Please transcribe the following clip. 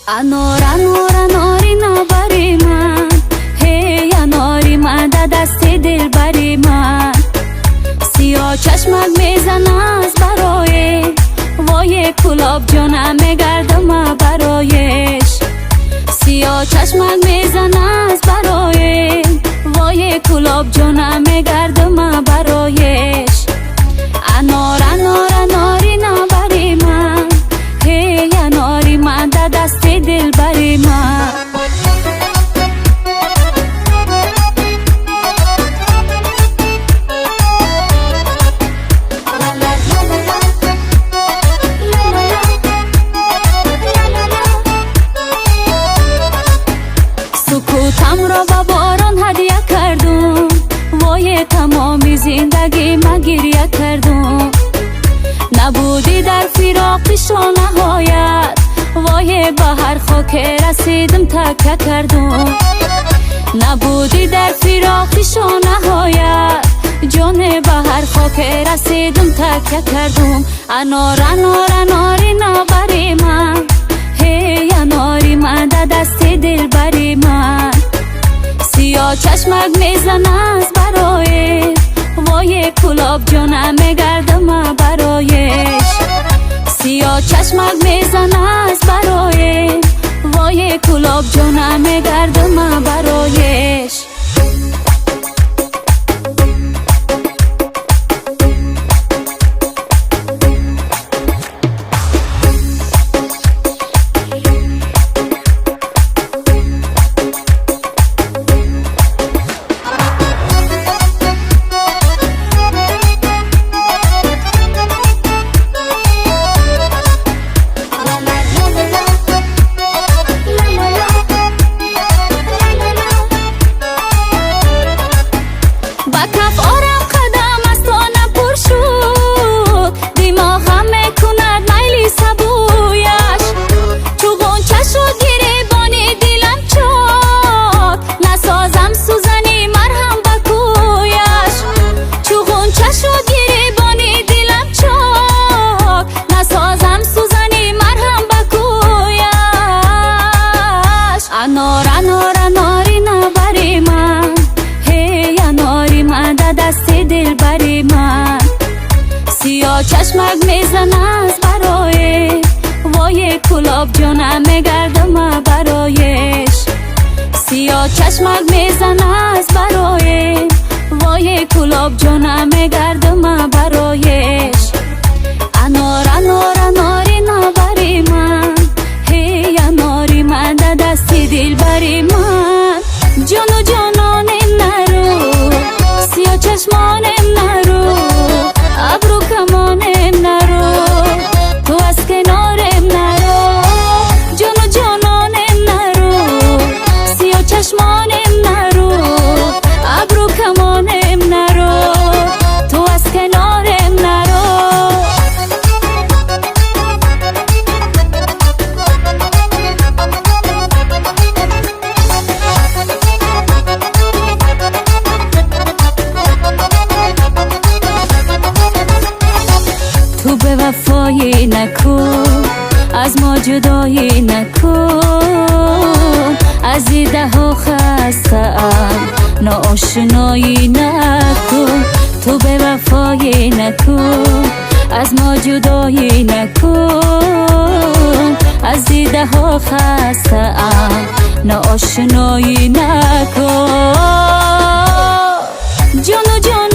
انار انار اناری نبری من، هی اناری من در دست دل بری من. سیاه چشمت میزن از برای وای کلاب جانم میگردم برایش. سیاه چشمت میزن از برای وای کلاب جانم میگردم برایش. انار انار اناری نبری من، هی اناری من در دست دل بری من. سکوتم را با باران هدیه کردم، وای تمامی زندگی من گریه کردم. نبودی در فراق پیش و نهایت، وای با هر خاک رسیدم تکه کردم. نبودی در فراق پیش و نهایت، جان با هر خاک رسیدم تکه کردم. انار انار اناری نبری من، هی اناری من در دست دل بری من. سیاه چشمک میزن از برای وای کلاب جانم میگردم برایش. سیاه چشمک میزن از برای وای کلاب جانم میگردم برایش. انار انار اناری نبری من، هی اناری من در دست دل بری من. سیاه چشمک میزن از برای وای کلاب جانم میگردم برایش. سیاه چشمک میزن از برای وای کلاب جانم میگردم برایش. انار انار اناری نبری من، هی اناری من در دست دل بری من. جان و جانانم نرو، سیاه چشمانم نرو، ابرو کمانم نرو، تو از کنارم نرو. جان و جانانم نرو، سیاه چشمانم نرو، ابرو کمانم نرو، تو از کنارم نرو. تو به وفایی نکن، از ما جدایی نکن. از دیده ها خسته‌ام، ناآشنایی نکن. تو به وفایی نکن، از ما جدایی نکن. از دیده ها خسته‌ام، ناآشنایی نکن. جان و جان